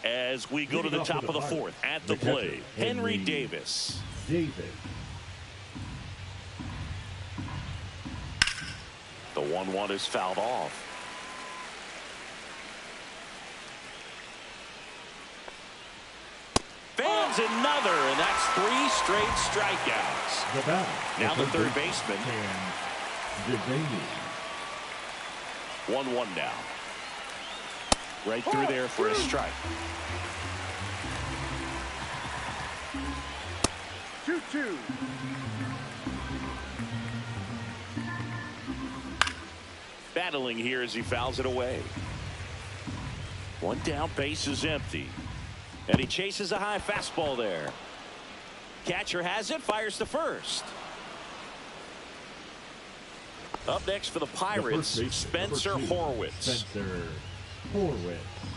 as we go to the top of the fourth. At the plate, Henry Davis. The 1-1 is fouled off. Fans another, and that's 3 straight strikeouts. Now the third baseman. 1-1 now. Right through there for a strike. 2-2. Battling here as he fouls it away. 1 down, base is empty. And he chases a high fastball there. Catcher has it, fires to first. Up next for the Pirates, Spencer Horwitz.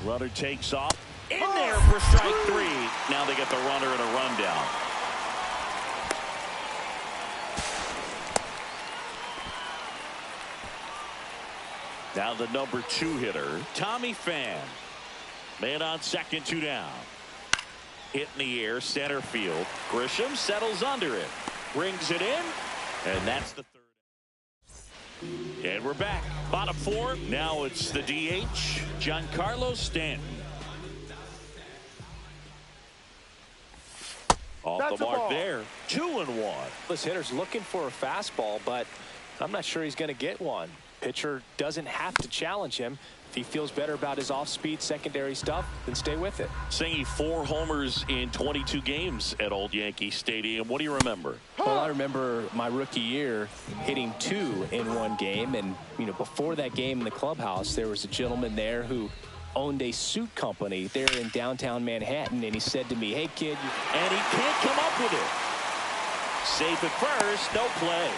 Runner takes off. In there for strike 3. Now they get the runner and a rundown. Now the number 2 hitter, Tommy Pham. Man on second, 2 down. Hit in the air, center field. Grisham settles under it. Brings it in. And that's the third. And we're back. Bottom 4. Now it's the DH, Giancarlo Stanton. Off the mark there. 2-1. This hitter's looking for a fastball, but I'm not sure he's going to get one. Pitcher doesn't have to challenge him. If he feels better about his off-speed secondary stuff, then stay with it. Saying 4 homers in 22 games at Old Yankee Stadium. What do you remember? Well, I remember my rookie year hitting 2 in 1 game. And, before that game in the clubhouse, there was a gentleman there who owned a suit company there in downtown Manhattan. And he said to me, "Hey, kid." And he can't come up with it. Safe at first, no play.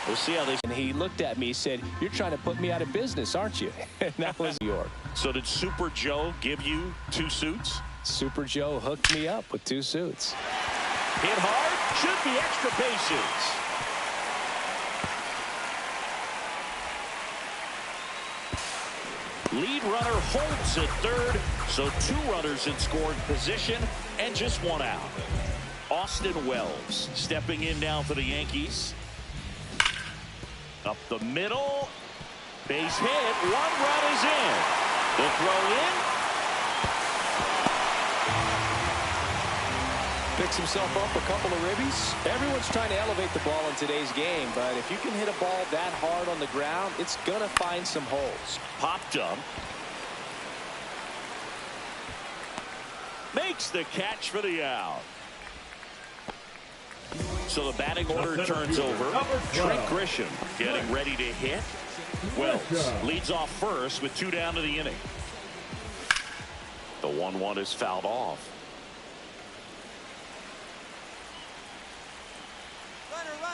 We'll see how they. And he looked at me, said, "You're trying to put me out of business, aren't you?" And that was New York. So did Super Joe give you 2 suits? Super Joe hooked me up with 2 suits. Hit hard, should be extra bases. Lead runner holds at third, so 2 runners in scoring position and just 1 out. Austin Wells stepping in now for the Yankees. Up the middle. Base hit. 1 run is in. The throw in. Picks himself up a couple of ribbies. Everyone's trying to elevate the ball in today's game, but if you can hit a ball that hard on the ground, it's going to find some holes. Popped up. Makes the catch for the out. So the batting order turns over. Trent Grisham getting ready to hit. Wells leads off first with 2 down to the inning. The 1-1 is fouled off.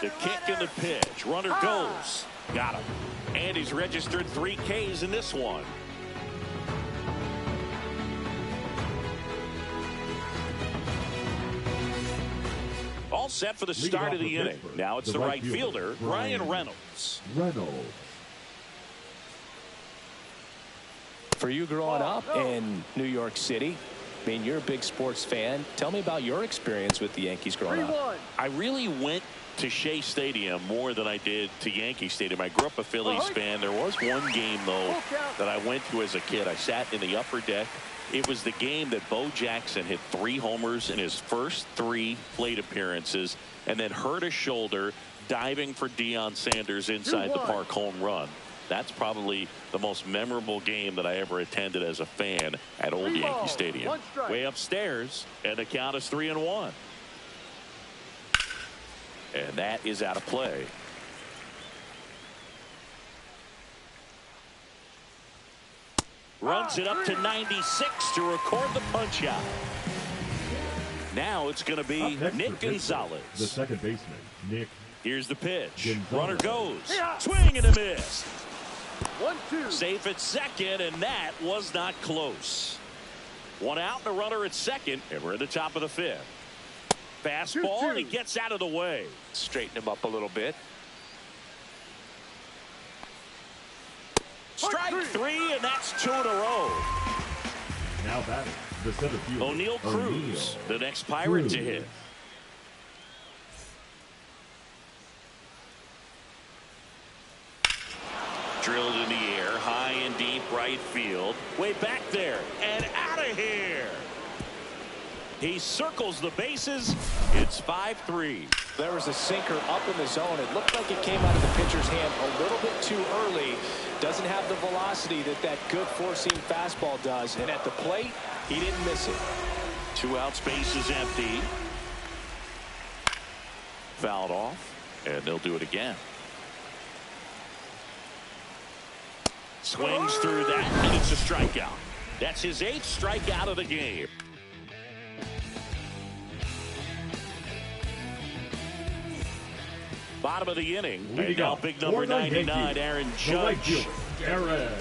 The kick and the pitch. Runner goes. Got him. And he's registered 3 Ks in this one. All set for the start of the inning. Now it's the right fielder, Ryan Reynolds. For you growing up in New York City, I mean, you're a big sports fan. Tell me about your experience with the Yankees growing up. I really went to Shea Stadium more than I did to Yankee Stadium. I grew up a Phillies fan. There was 1 game, though, that I went to as a kid. I sat in the upper deck. It was the game that Bo Jackson hit 3 homers in his first 3 plate appearances and then hurt his shoulder diving for Deion Sanders inside the park home run. That's probably the most memorable game that I ever attended as a fan at Old Yankee Stadium. Way upstairs, and the count is 3-1. And that is out of play. Runs it up to 96 to record the punch out. Now it's going to be Nick Gonzalez. The second baseman, Nick. Here's the pitch. Gonzalez. Runner goes. Swing and a miss. 1-2. Safe at second, and that was not close. 1 out and a runner at second, and we're at the top of the 5th. Fastball, and he gets out of the way. Straighten him up a little bit. Strike 3, and that's 2 in a row. Now batting, the center fielder, O'Neal Cruz, the next Pirate to hit. Drilled in the air, high and deep right field. Way back there and out of here. He circles the bases. It's 5-3. There was a sinker up in the zone. It looked like it came out of the pitcher's hand a little bit too early. Doesn't have the velocity that good four-seam fastball does. And at the plate, he didn't miss it. 2 outs, base is empty. Fouled off, and they'll do it again. Swings through that, and it's a strikeout. That's his 8th strikeout of the game. Bottom of the inning. And now big number 99, Aaron Judge. Aaron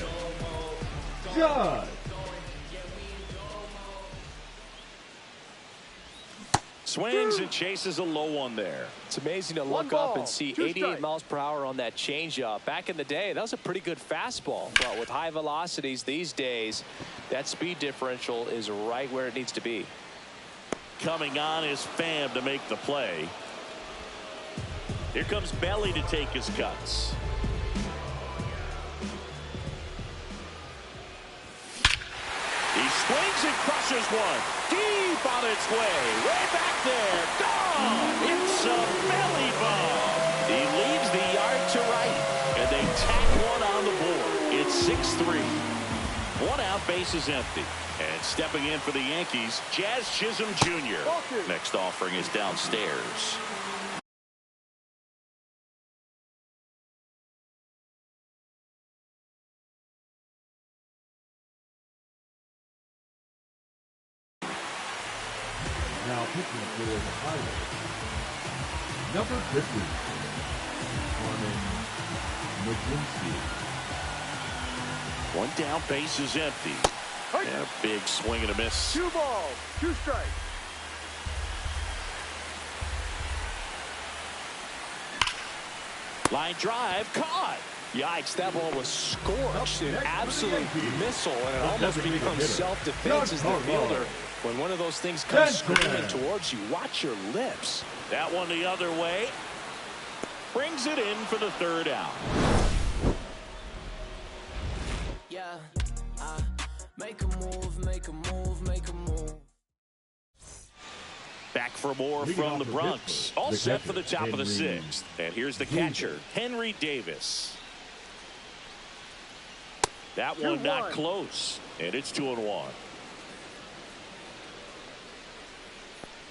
Judge. Swings and chases a low one there. It's amazing to look up and see 88 miles per hour on that changeup. Back in the day, that was a pretty good fastball. But with high velocities these days, that speed differential is right where it needs to be. Coming on is Pham to make the play. Here comes Belly to take his cuts. He swings and crushes one. Deep on its way. Way back there. Gone. It's a belly bomb. He leaves the yard to right. And they tack one on the board. It's 6-3. 1 out, base is empty. And stepping in for the Yankees, Jazz Chisholm Jr. Next offering is downstairs. Now pitching for the Pirates, number 50, Armin McGinty. 1 down, base is empty. And a big swing and a miss. 2 balls, 2 strikes. Line drive, caught. Yikes, that ball was scorched. An absolute missile, and it almost becomes self-defense as the fielder. When one of those things comes screaming towards you, watch your lips. That one the other way. Brings it in for the 3rd out. Yeah, make a move, make a move, make a move. Back for more from the Bronx. All set for the top of the 6th. And here's the catcher, Henry Davis. That one not close. And it's 2-1.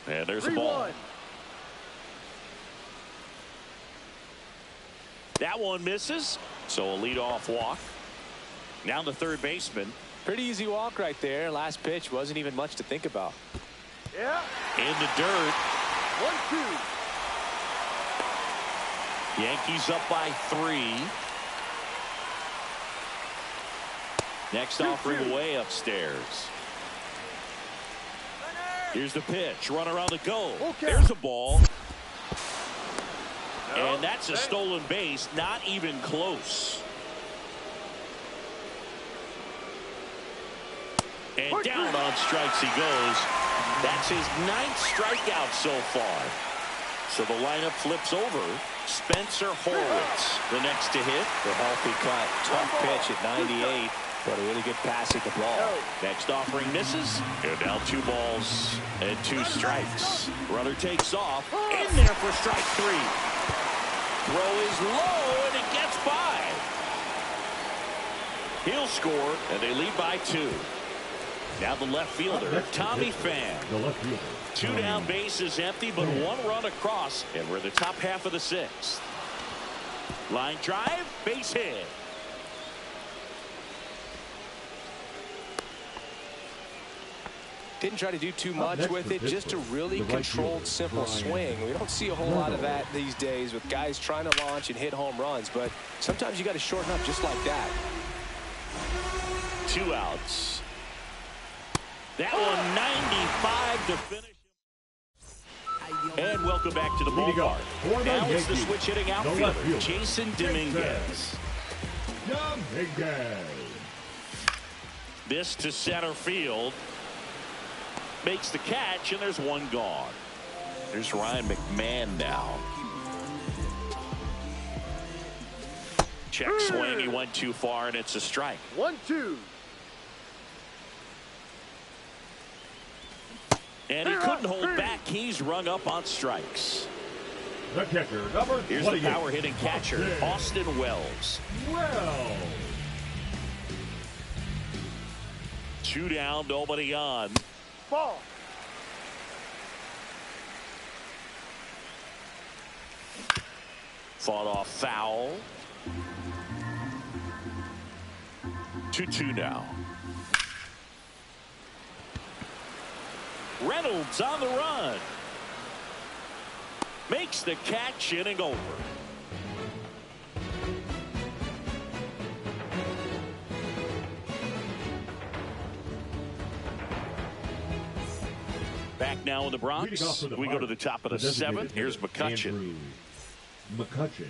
And there's a ball. That one misses. So a leadoff walk. Now the third baseman. Pretty easy walk right there. Last pitch wasn't even much to think about. Yeah. In the dirt. 1-2. Yankees up by 3. Next offering away upstairs. Here's the pitch. Runner on the go. There's a ball. And that's a stolen base. Not even close. And down on strikes he goes. That's his 9th strikeout so far. So the lineup flips over. Spencer Horwitz, the next to hit. The healthy cut. Tough pitch at 98. But a really good pass at the ball. Next offering misses. And now 2 balls and 2 strikes. Runner takes off. In there for strike 3. Throw is low and it gets by. He'll score and they lead by 2. Now the left fielder, Tommy Pham. The left fielder. 2 down, base is empty, but 1 run across, and we're in the top half of the 6th. Line drive, base hit. Didn't try to do too much with it, just a really controlled, simple swing. We don't see a whole lot of that these days with guys trying to launch and hit home runs, but sometimes you got to shorten up just like that. 2 outs. That one 95 to finish. And welcome back to the ballpark. Now it's the switch hitting outfielder, Jason Dominguez. Dominguez. This to center field. makes the catch, and there's one gone. There's Ryan McMahon now. Check swing. He went too far, and it's a strike. 1-2. And he couldn't hold back. He's rung up on strikes. The catcher, number 28. Here's the power-hitting catcher, Austin Wells. Wells. 2 down, nobody on. Ball. Fought off foul. 2-2 now. Reynolds on the run. Makes the catch, inning over. Back now in the Bronx. We go to the top of the 7th. Here's McCutchen. Andrew McCutchen.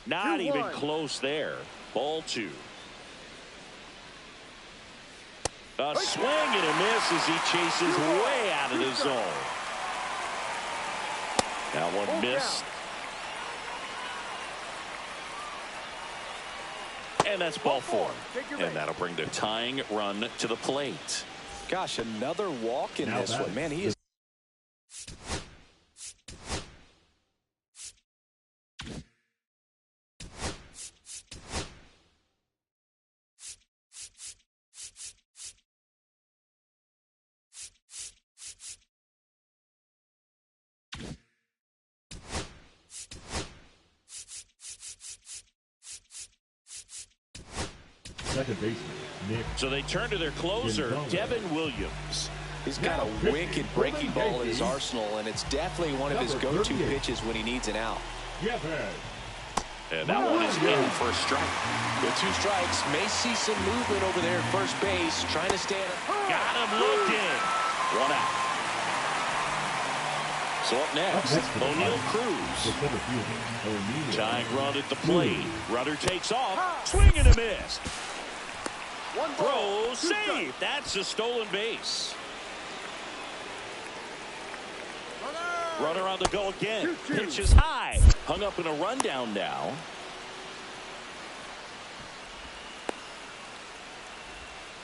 Not even close there. Ball 2. A swing and a miss as he chases way out of the zone. Now one missed. And that's ball 4. And that'll bring the tying run to the plate. Gosh, another walk in this one. Man, he is. Second baseman, Nick. So they turn to their closer, Devin Williams. He's got a wicked breaking ball in his arsenal, and it's definitely one of his go-to pitches when he needs an out. And that one is in for a strike. With 2 strikes, may see some movement over there at first base, trying to stand. Got him looking. 1 out. So up next, O'Neill Cruz. Tying run at the plate. Runner takes off. Swing and a miss. Throw, save. That's a stolen base. Runner on the go again. Pitch is high. Hung up in a rundown now.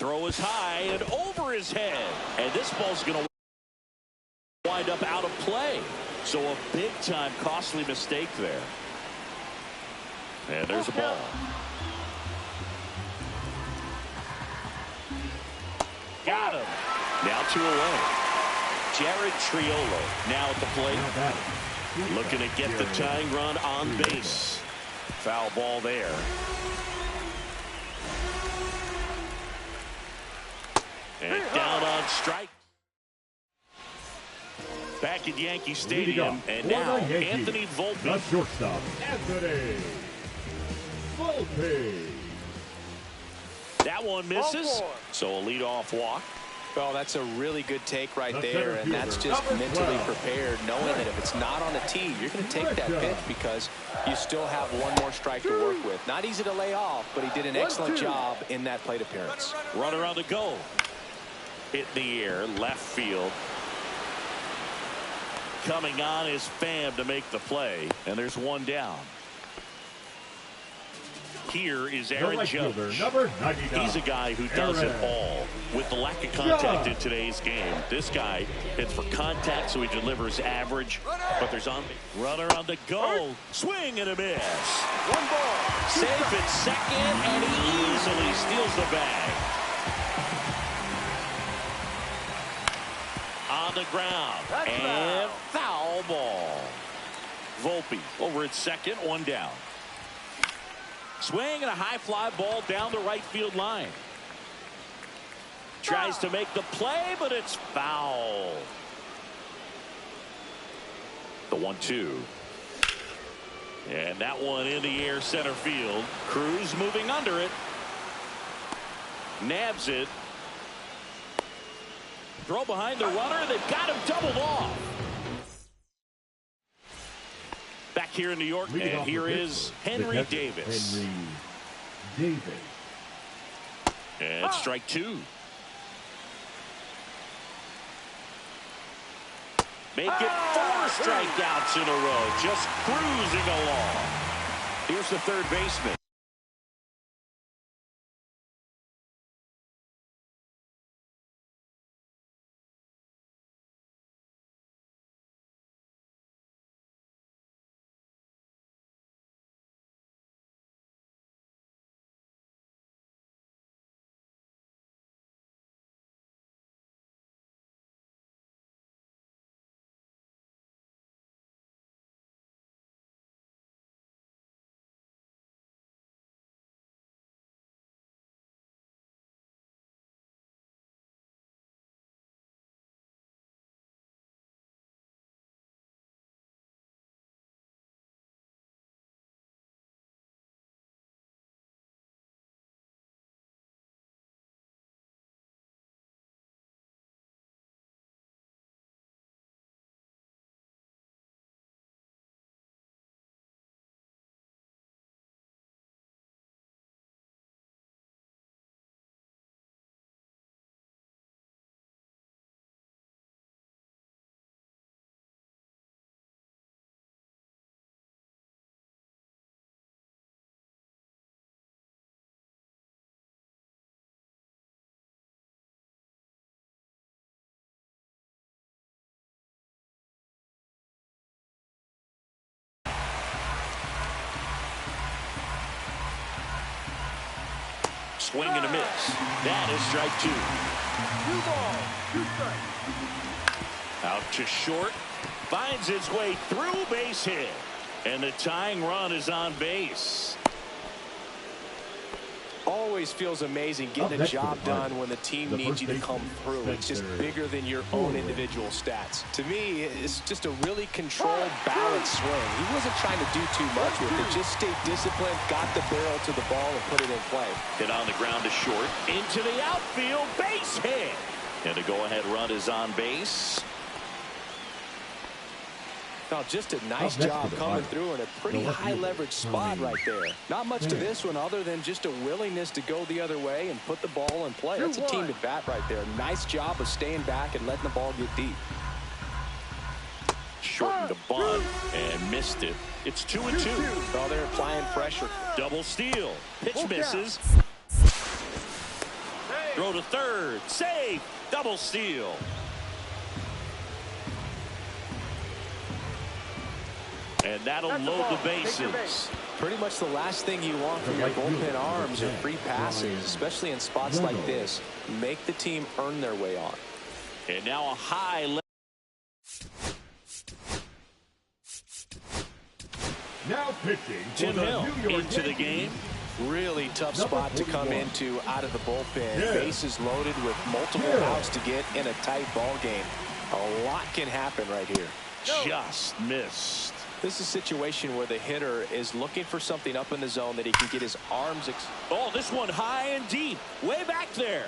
Throw is high and over his head. And this ball's going to wind up out of play. So a big-time costly mistake there. And there's a ball. Got him. Now 2 away. Jared Triolo now at the plate. Looking to get the tying run on base. Foul ball there. And down on strike. Back at Yankee Stadium, and now Anthony Volpe. The shortstop, Anthony Volpe. That one misses, so a leadoff walk. Well, that's a really good take right there, and that's just mentally prepared, knowing that if it's not on a tee, you're going to take that pitch because you still have one more strike to work with. Not easy to lay off, but he did an excellent job in that plate appearance. Runner on the go. Hit in the air, left field. Coming on is Pham to make the play, and there's 1 down. Here is Aaron Judge. Number 99. He's a guy who does it all. With the lack of contact in today's game, this guy hits for contact, so he delivers average. But there's runner on the go. Swing and a miss. 1 ball. Safe at second, and he easily steals the bag. On the ground. And foul ball. Volpe over at second, 1 down. Swing and a high fly ball down the right field line. Tries to make the play, but it's foul. The 1-2. And that one in the air center field. Cruz moving under it. Nabs it. Throw behind the runner. They've got him doubled off. Back here in New York, and here is Henry Davis. Henry Davis. And strike 2. Make it 4 strikeouts in a row. Just cruising along. Here's the third baseman. Swing and a miss. That is strike 2. 2 balls, 2 strikes. Out to short. Finds its way through, base hit. And the tying run is on base. Always feels amazing getting a job done when the team needs you to come through. It's just bigger than your own individual stats. To me, it's just a really controlled, balanced swing. He wasn't trying to do too much with it. Just stayed disciplined, got the barrel to the ball, and put it in play. Hit on the ground to short. Into the outfield, base hit. And the go-ahead run is on base. Now, just a nice job coming through in a pretty high-leverage spot right there. Not much to this one other than just a willingness to go the other way and put the ball in play. That's a team at bat right there. Nice job of staying back and letting the ball get deep. Shortened the bunt and missed it. It's 2-2. Oh, they're applying pressure. Double steal. Pitch misses. Throw to third. Save. Double steal. And that'll load the bases. Pretty much the last thing you want from your bullpen arms are free passes, especially in spots like this. Make the team earn their way on. And now a high. Now pitching Tim Hill into the game. Really tough spot to come into out of the bullpen. Bases loaded with multiple outs to get in a tight ball game. A lot can happen right here. Just missed. This is a situation where the hitter is looking for something up in the zone that he can get his arms. Oh, this one high and deep. Way back there.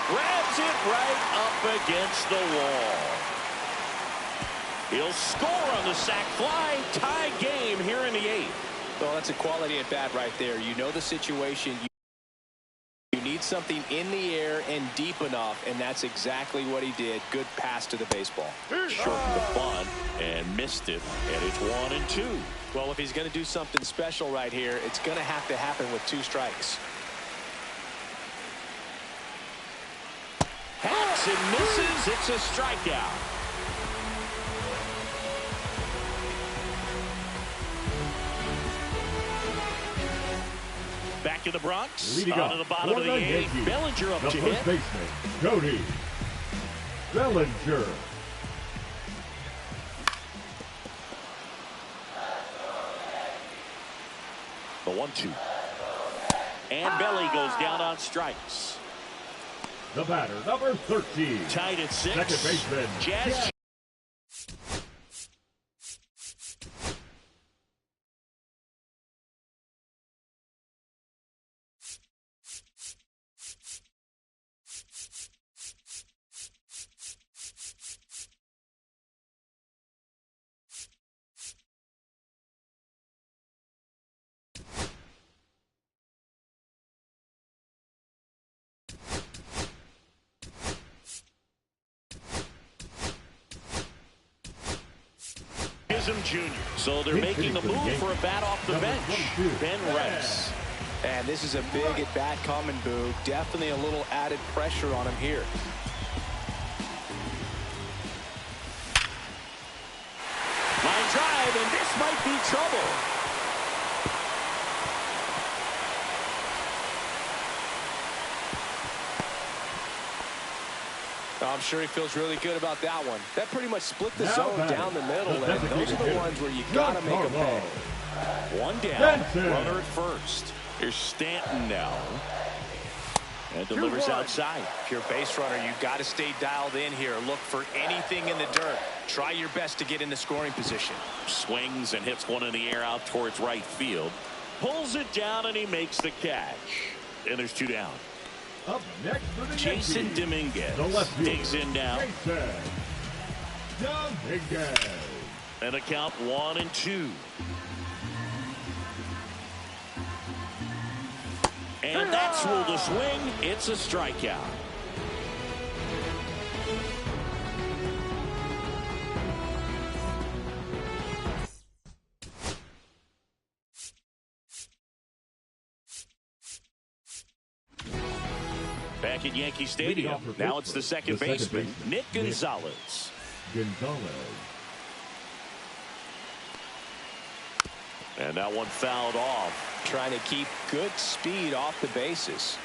Grabs it right up against the wall. He'll score on the sac fly. Tie game here in the 8th. Well, that's a quality at bat right there. You know the situation. You need something in the air and deep enough, and that's exactly what he did. Good pass to the baseball. Shortened the bunt and missed it, and it's 1-2. Well, if he's going to do something special right here, it's going to have to happen with 2 strikes. Hacks and misses. It's a strikeout. Back in the Bronx, out of the bottom of the 8th. Bellinger up to hit. First baseman, Cody Bellinger. The 1-2. And Belly goes down on strikes. The batter, number 13. Tied at 6. Second baseman, Jazz. Chisholm Jr. So they're making a move for a bat off the bench. Ben Rice. And this is a big at-bat coming, Boog. Definitely a little added pressure on him here. Line drive, and this might be trouble. I'm sure he feels really good about that one. That pretty much split the zone down the middle, and those are the ones where you got to make a pay. One down, runner at first. Here's Stanton now. And delivers outside. If you're a base runner, you've got to stay dialed in here. Look for anything in the dirt. Try your best to get in the scoring position. Swings and hits one in the air out towards right field. Pulls it down, and he makes the catch. And there's two down. Up next for the Jason Yankees, Dominguez the left digs in now. Jason Dominguez. And a count 1-2. And that's ruled a swing. It's a strikeout. Back at Yankee Stadium. Now it's the second baseman, Nick Gonzalez. And that one fouled off. Trying to keep good speed off the bases.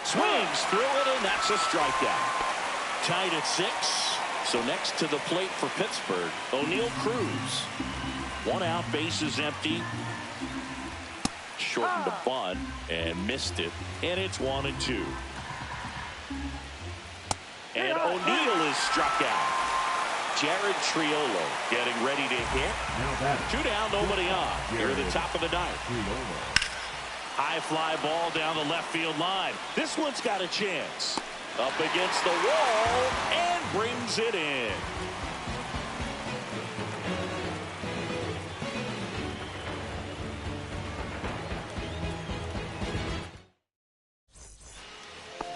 Swings through it, and that's a strikeout. Tied at 6. So next to the plate for Pittsburgh, O'Neal Cruz. One out, bases empty. Shortened a bunt and missed it, and it's 1-2. And O'Neal is struck out. Jared Triolo getting ready to hit. 2 down, nobody on. Here at the top of the 9th. High fly ball down the left field line. This one's got a chance. Up against the wall and brings it in.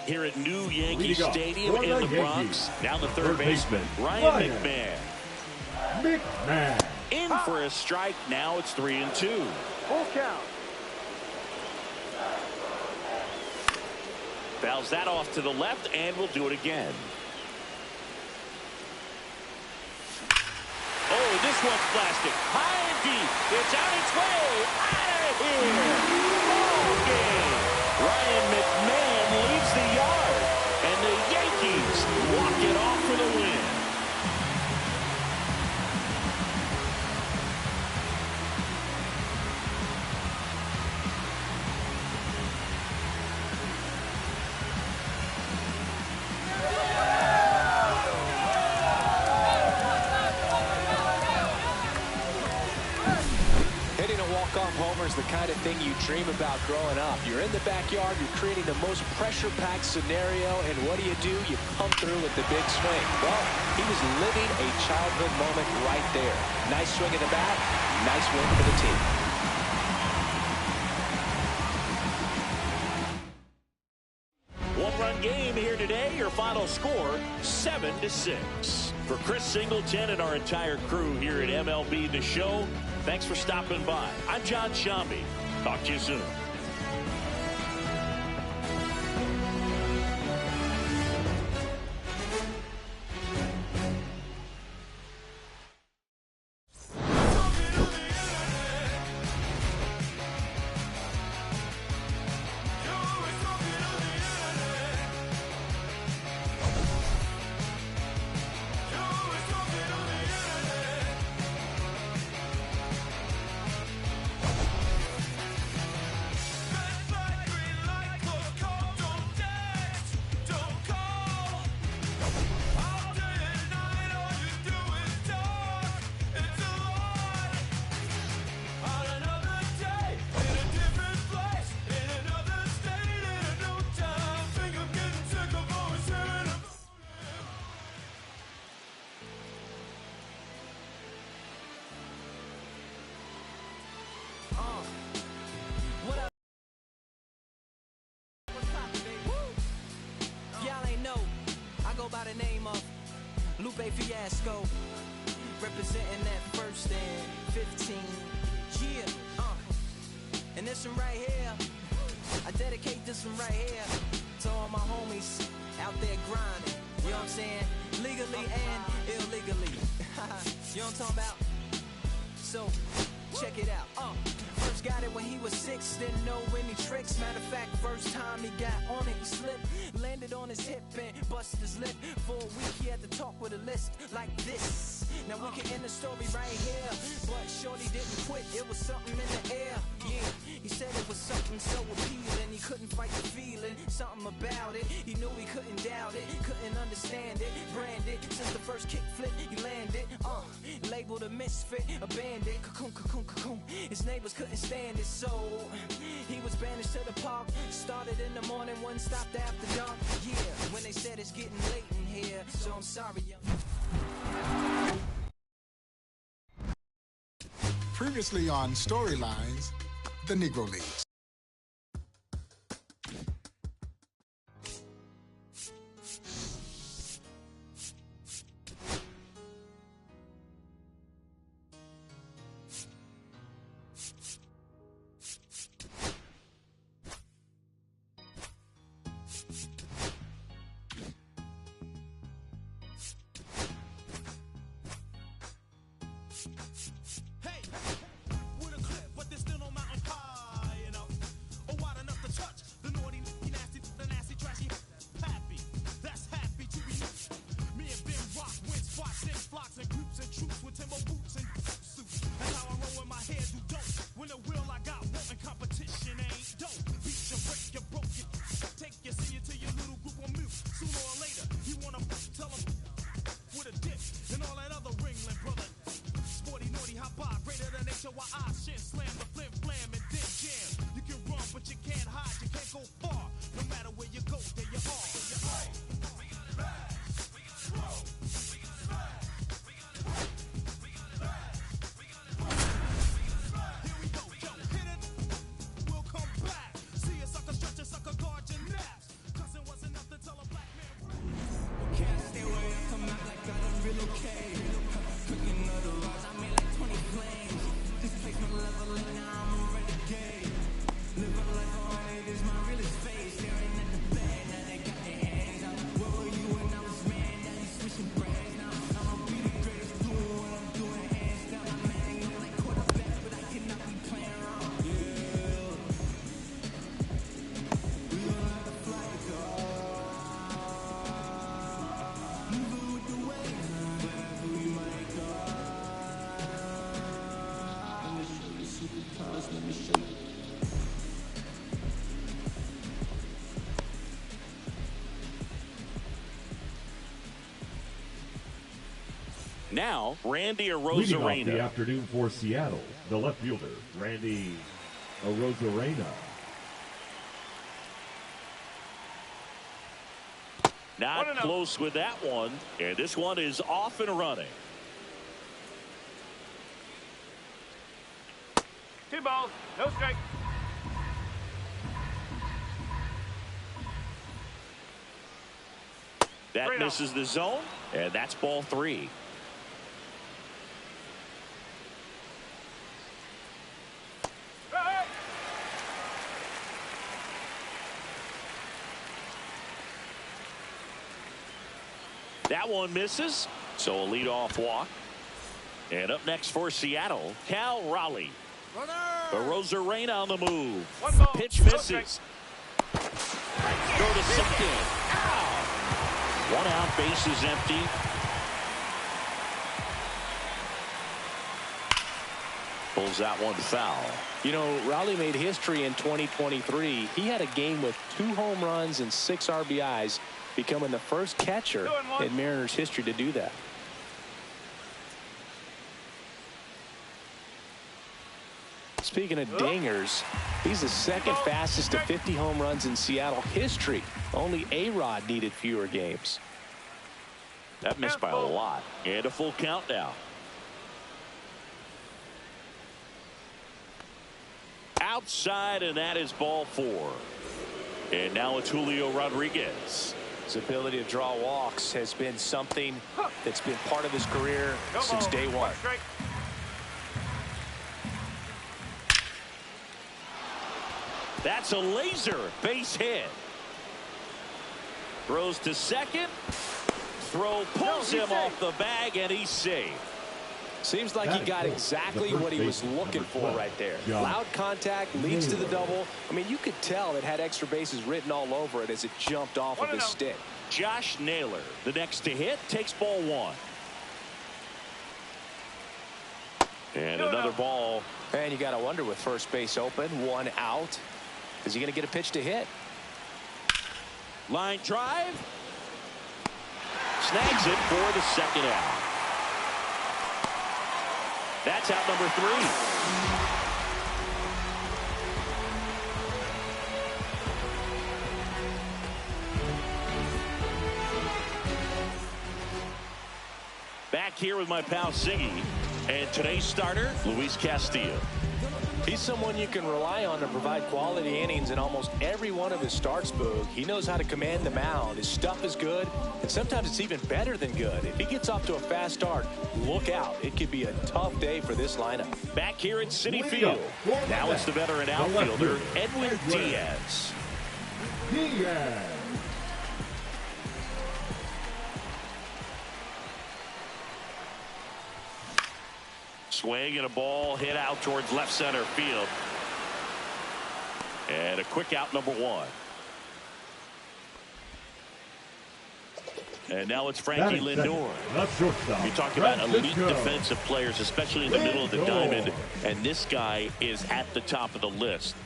Here at New Yankee Stadium in the Bronx. Now the third baseman, Ryan McMahon. In for a strike. Now it's 3-2. Full count. Fouls that off to the left, and we'll do it again. Oh, this one's plastic. High and deep. It's on its way. Out of here. Ball game. Ryan McMahon leaves the yard, and the Yankees walk it off for the win. Homer is the kind of thing you dream about growing up. You're in the backyard, you're creating the most pressure-packed scenario, and what do? You come through with the big swing. Well, he was living a childhood moment right there. Nice swing at the bat, nice win for the team. One-run game here today. Your final score, 7-6. For Chris Singleton and our entire crew here at MLB The Show, thanks for stopping by. I'm John Shambi. Talk to you soon. By the name of Lupe Fiasco, representing that first and 15. Yeah, and this one right here, I dedicate this one right here to all my homies out there grinding. You know what I'm saying? Legally and illegally. You know what I'm talking about? So, check it out. First got it when he was 6, didn't know any tricks. Matter of fact, first time he got on it, he slipped. Landed on his hip and busted his lip. For a week, he had to talk with a list like this. Now we can end the story right here. But shorty didn't quit, it was something in the air. Yeah, he said it was something so appealing. He couldn't fight the feeling, something about it. He knew he couldn't doubt it, couldn't understand it. Branded, since the first kick flip, he landed. Labeled a misfit, a bandit. Cocoon, cocoon, cocoon. His neighbors couldn't stand it, so he was banished to the park. Started in the morning, one stopped after dark. Yeah, when they said it's getting late in here, so I'm sorry, young. Previously on Storylines, the Negro Leagues. Now, Randy Leading off the Arozarena. afternoon for Seattle, the left fielder, Randy Arozarena. Not close with that one. And this one is off and running. 2 balls, no strike. That misses the zone, and that's ball 3. That one misses, so a leadoff walk. And up next for Seattle, Cal Raleigh. Arozarena on the move. 1 ball, Pitch no misses. Go to second. Ow! 1 out, base is empty. Pulls that one foul. You know, Raleigh made history in 2023. He had a game with 2 home runs and 6 RBIs, becoming the first catcher in Mariners history to do that. Speaking of dingers, he's the second fastest to 50 home runs in Seattle history. Only A-Rod needed fewer games. That missed by a lot. And a full count now. Outside, and that is ball 4. And now it's Julio Rodriguez. His ability to draw walks has been something that's been part of his career since day one. That's a laser base hit. Throws to second. Throw pulls him off the bag, and he's safe. Seems like he got exactly what he was looking for right there. Loud contact leads to the double. I mean, you could tell it had extra bases written all over it as it jumped off of his stick. Josh Naylor, the next to hit, takes ball one. And another ball. And you got to wonder, with first base open, one out, is he going to get a pitch to hit? Line drive. Snags it for the second out. That's out number 3. Back here with my pal Siggy, and today's starter, Luis Castillo. He's someone you can rely on to provide quality innings in almost every one of his starts, Boog. He knows how to command the mound. His stuff is good, and sometimes it's even better than good. If he gets off to a fast start, look out. It could be a tough day for this lineup. Back here at Citi Field, now it's the veteran outfielder, Edwin Diaz. Swing and a ball hit out towards left center field. And a quick out, number 1. And now it's Frankie Lindor. You talk about elite defensive players, especially in the middle of the diamond, and this guy is at the top of the list.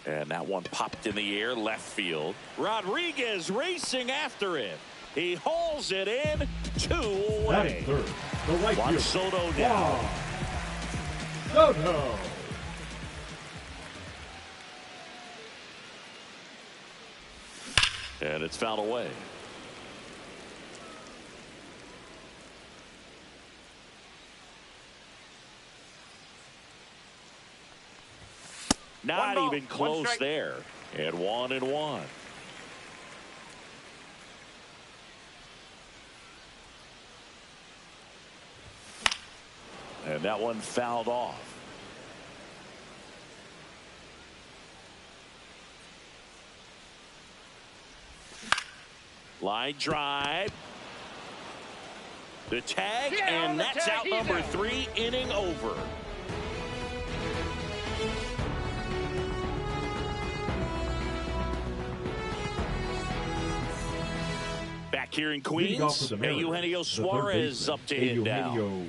And that one popped in the air, left field. Rodriguez racing after it. He hauls it in, 2 away. Juan Soto now. Soto. And it's fouled away. Not even close there. And 1-1. And that one fouled off. Line drive. The tag, and that's out number 3, inning over. Back here in Queens, Eugenio Suarez up to hit now.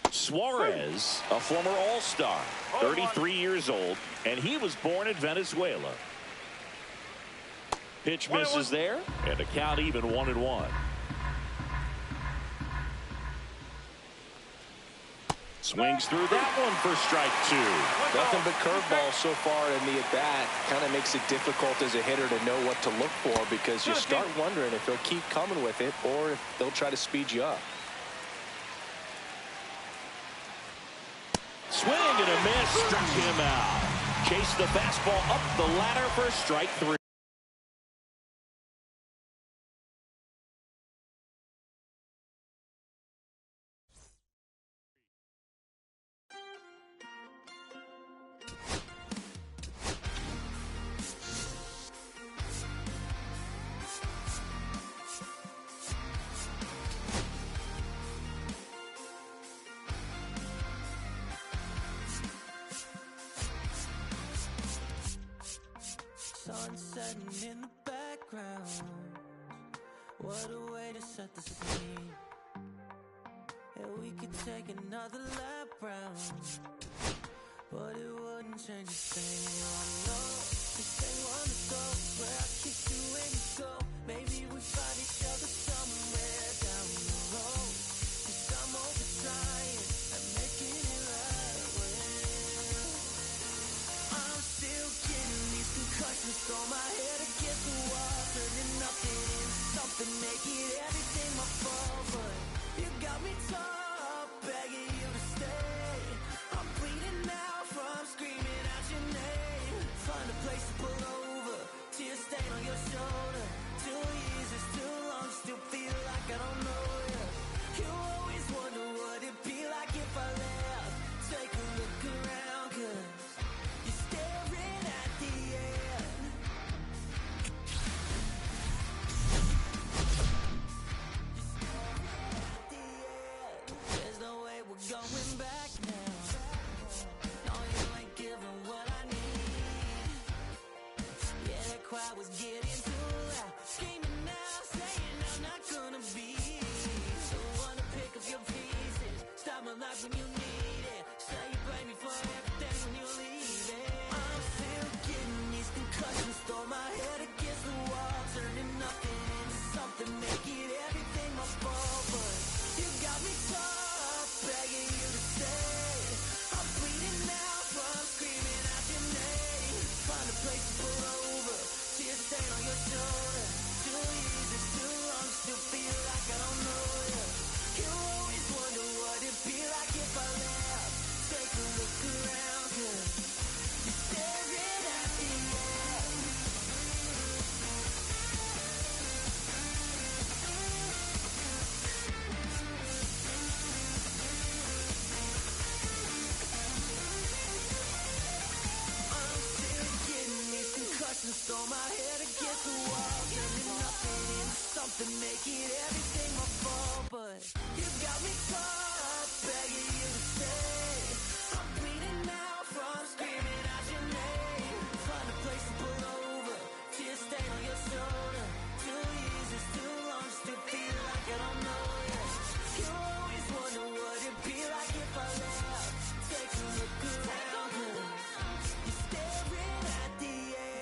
Suarez, a former All-Star, 33 years old, and he was born in Venezuela. Pitch misses there, and the count even 1-1. Swings through that one for strike 2. Nothing but curveballs so far in the at-bat. Kind of makes it difficult as a hitter to know what to look for, because you start wondering if they'll keep coming with it or if they'll try to speed you up. Swing and a miss, struck him out. Chased the fastball up the ladder for strike 3. Sun setting in the background. What a way to set the scene. And we could take another lap round, but it wouldn't change a thing. I know this ain't one of those where I kiss you when you go. Maybe we find each other somewhere down the road. 'Cause I'm over trying and making it right. I'm still getting these concussions, throw my head against the wall, turning nothing into something, make it everything my fault. But you got me tough, begging you to stay. I'm place to pull over. Tear stain on your shoulder. 2 years is too long, still feel like I don't know you. You always wonder what it'd be like if I left. Take a look around, 'cause you're staring at the end. There's no way we're going back now. No, you ain't giving what I need. Yeah, that crowd was getting too loud. Screaming now, saying I'm not gonna be. So wanna pick up your pieces. Stop my life when you need it. Say you blame me for everything when you leave it. I'm still getting these concussions. Throw my head against the wall. Turning nothing into something. Make it everything my fault. But you got me caught, begging you to stay. I'm bleeding now from screaming out your name. Find a place to pull over. Tear stain on your shoulder. 2 years is too long, still feel like I don't know you. You always wonder what it'd be like if I left. Take a look around, 'cause you're staring at the end. I'm still getting these concussions. Throw my head against the wall. Turning nothing into something. Make it everything my fault. But you got me caught, begging you to stay. I'm bleeding now from screaming out your name. Find a place to pull over. Tear stain on your shoulder. 2 years is too long, still feel like I don't know you. You always wonder what it'd be like if I left. Take a look around, 'cause you're staring at the end.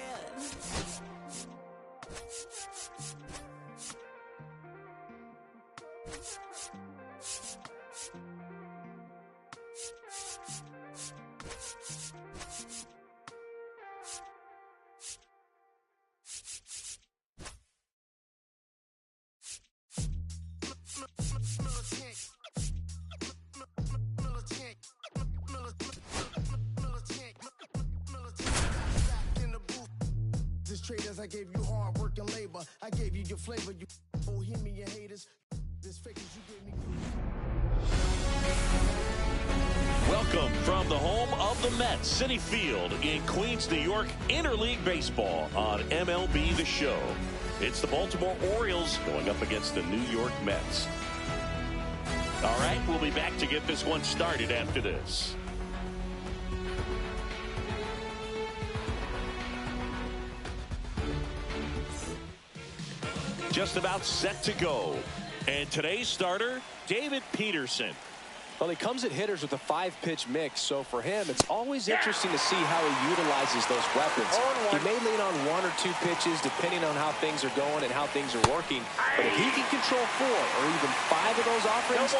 This traders, I gave you hard work and labor. I gave you your flavor. You bohemian haters. This fakers, you gave me. Welcome from the home of the Mets, Citi Field in Queens, New York, Interleague Baseball on MLB The Show. It's the Baltimore Orioles going up against the New York Mets. All right, we'll be back to get this one started after this. Just about set to go. And today's starter, David Peterson. Well, he comes at hitters with a 5-pitch mix, so for him, it's always interesting to see how he utilizes those weapons. He may lean on 1 or 2 pitches, depending on how things are going and how things are working. But if he can control 4 or even 5 of those offerings,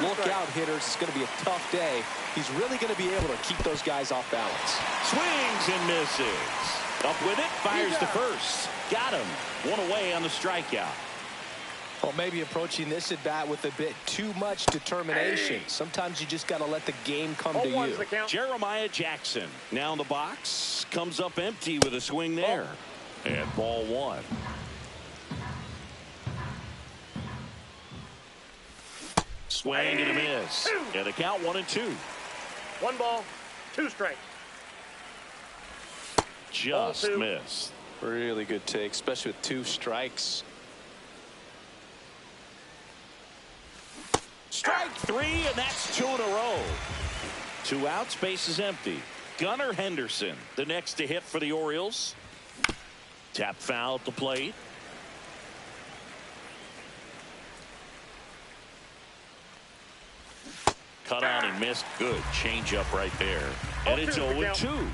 look out, hitters. It's going to be a tough day. He's really going to be able to keep those guys off balance. Swings and misses. Up with it, fires to first. Got him. 1 away on the strikeout. Well, maybe approaching this at bat with a bit too much determination. Sometimes you just got to let the game come to you. Jeremiah Jackson now in the box. Comes up empty with a swing there. And ball 1. Swing and a miss. And the count 1-2. 1 ball, 2 strikes. Just missed. Really good take, especially with 2 strikes. Strike 3, and that's 2 in a row. 2 outs, base is empty. Gunnar Henderson, the next to hit for the Orioles. Tap foul at the plate. Cut on and missed. Good changeup right there. And it's 0-2.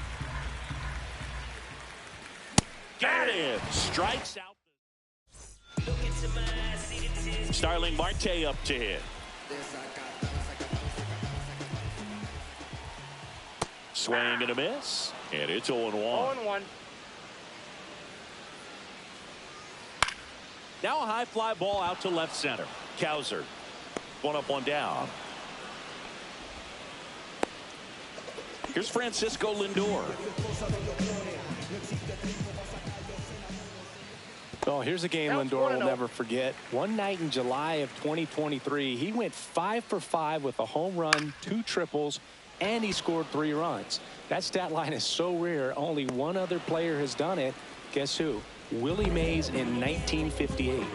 Got him. Strikes out. Starling Marte up to hit. Swing and a miss. And it's 0-1. 0-1. Now a high fly ball out to left center. Cowser. 1 up, 1 down. Here's Francisco Lindor. Oh, here's a game Lindor will never forget. One night in July of 2023, he went 5 for 5 with a home run, 2 triples, and he scored 3 runs. That stat line is so rare, only one other player has done it. Guess who? Willie Mays in 1958.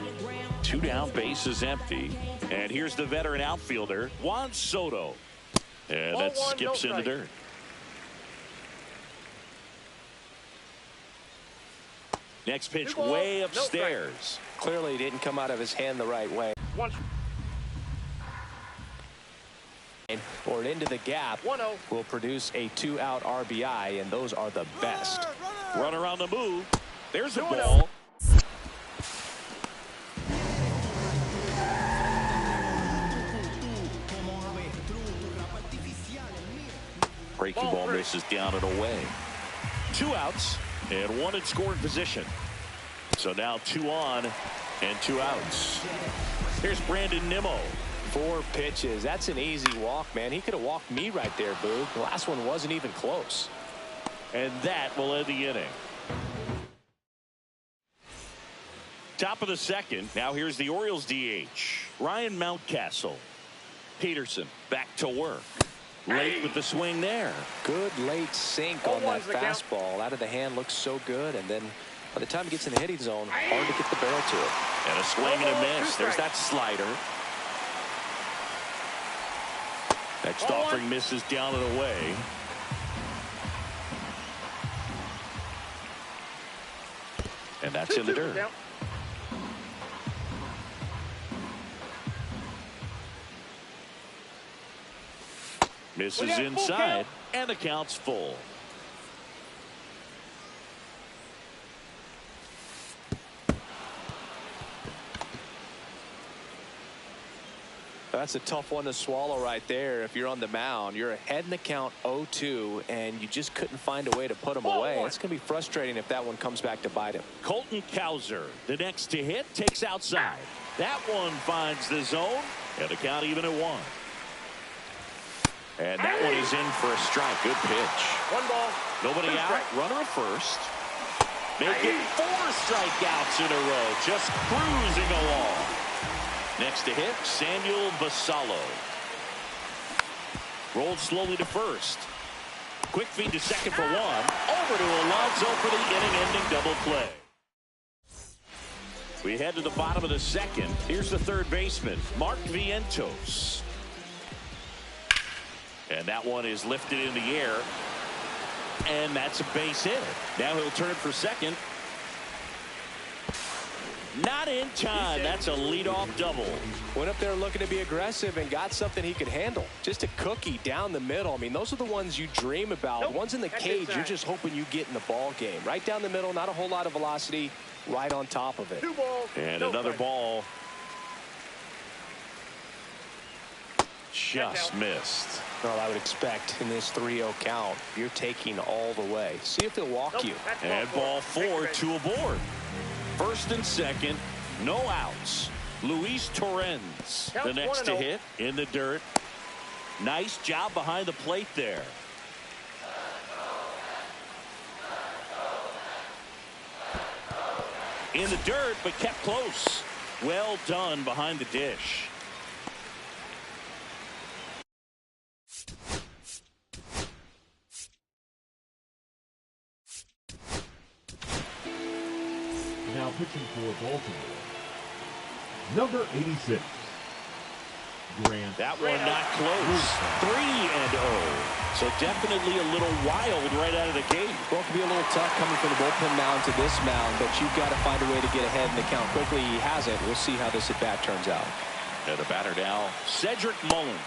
2 down, bases empty. And here's the veteran outfielder, Juan Soto. And that skips in the dirt. Next pitch way upstairs. Clearly didn't come out of his hand the right way. Or into the gap will produce a 2-out RBI, and those are the best. Runner on the move. There's a ball. Breaking ball misses down and away. 2 outs and 1 in scoring position. So now 2 on and 2 outs. Here's Brandon Nimmo. 4 pitches. That's an easy walk, man. He could have walked me right there, Boog. The last one wasn't even close. And that will end the inning. Top of the second. Now here's the Orioles DH. Ryan Mountcastle. Peterson back to work. Late with the swing there. Good late sink on that fastball. Out of the hand looks so good, and then by the time he gets in the hitting zone, hard to get the barrel to it. And a swing and a miss. There's that slider. Next offering misses down and away. And that's in the dirt. Misses inside, and the count's full. That's a tough one to swallow right there. If you're on the mound, you're ahead in the count 0-2, and you just couldn't find a way to put him away. It's going to be frustrating if that one comes back to bite him. Colton Cowser, the next to hit, takes outside. That one finds the zone, and the count even at 1. And that one is in for a strike. Good pitch. 1 ball. Nobody out. Runner at first. Make it 4 strikeouts in a row. Just cruising along. Next to hit, Samuel Vasallo. Rolled slowly to first. Quick feed to second for 1. Over to Alonso for the inning-ending double play. We head to the bottom of the second. Here's the third baseman, Mark Vientos. And that one is lifted in the air. And that's a base hit. Now he'll turn for second. Not in time. That's a leadoff double. Went up there looking to be aggressive and got something he could handle. Just a cookie down the middle. I mean, those are the ones you dream about. Nope. Ones in the cage, you're just hoping you get in the ball game. Right down the middle, not a whole lot of velocity, right on top of it. 2 balls. And another ball. Just missed. Well, I would expect in this 3-0 count, you're taking all the way. See if they'll walk you. And ball 4, 2 aboard. First and second, no outs. Luis Torrens, the next to hit in the dirt. Nice job behind the plate there. In the dirt, but kept close. Well done behind the dish. Now pitching for Baltimore, number 86, Grant. That one not close. 3-0. So definitely a little wild right out of the gate. Well, it can be a little tough coming from the bullpen mound to this mound, but you've got to find a way to get ahead in the count quickly. He hasn't. We'll see how this at-bat turns out. And the batter now, Cedric Mullins.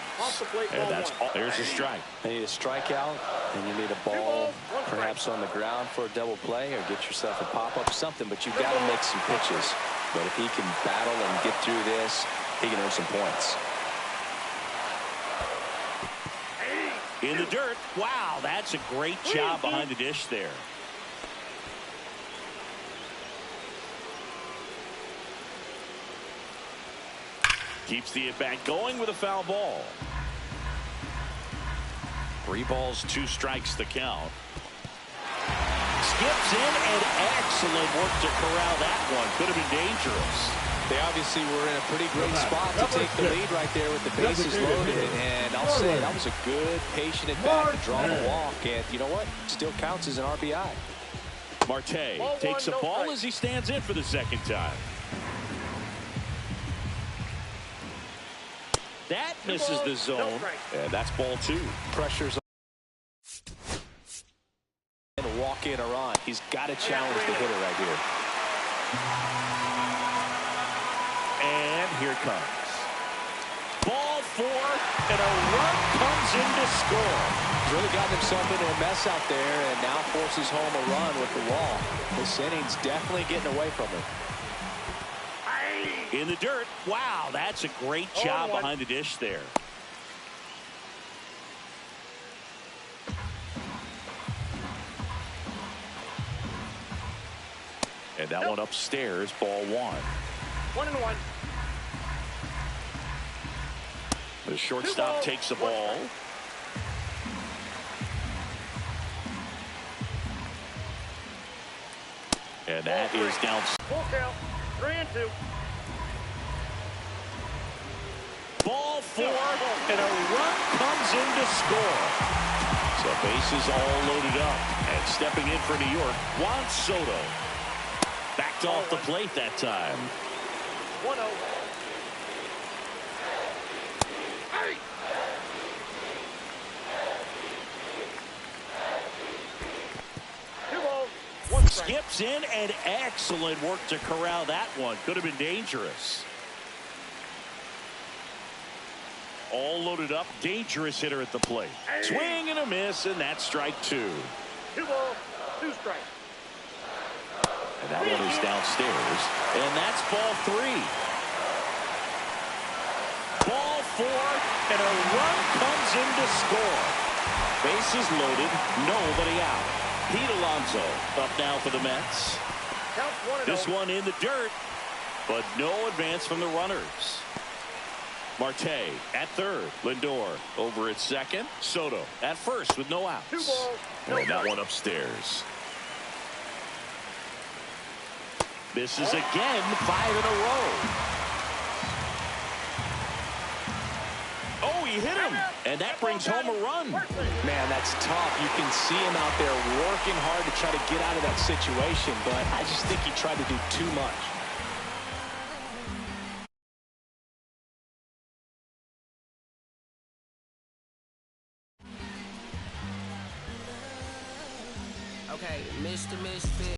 And that's all. There's a strike. You need a strikeout, and you need a ball perhaps on the ground for a double play, or get yourself a pop-up, something, but you've got to make some pitches. But if he can battle and get through this, he can earn some points. In the dirt. Wow, that's a great job behind the dish there. Keeps the at-bat going with a foul ball. 3 balls, 2 strikes the count. skips in, and excellent work to corral that one. Could have been dangerous. They obviously were in a pretty great spot to take the lead right there with the bases loaded. And I'll say that was a good, patient at bat to draw the walk. And you know what? Still counts as an RBI. Marte takes a ball as he stands in for the second time. That misses the zone. And that's ball 2. Pressure's and a walk in or on. He's got to challenge the hitter right here. And here it comes. Ball 4, and a run comes in to score. He's really gotten himself into a mess out there and now forces home a run with the wall. This inning's definitely getting away from him. In the dirt. Wow, that's a great job behind the dish there. And that one upstairs, ball 1. 1-1. The shortstop takes the ball. And that is down. Full count. 3-2. Ball 4, and a run comes in to score. So bases all loaded up. And stepping in for New York, Juan Soto. Backed off the plate that time. 1-0. Skips in, and excellent work to corral that one. Could have been dangerous. All loaded up. Dangerous hitter at the plate. Swing and a miss, and that's strike 2. 2 balls, 2 strikes. And that one is downstairs. And that's ball 3. Ball 4, and a run comes in to score. Bases loaded, nobody out. Pete Alonso up now for the Mets. This one in the dirt, but no advance from the runners. Marte at third. Lindor over at second. Soto at first with no outs. 2 balls, and that one upstairs. Misses again, 5 in a row. Oh, he hit him, and that brings home a run. Man, that's tough. You can see him out there working hard to try to get out of that situation, but I just think he tried to do too much. Okay, Mr. Misfit.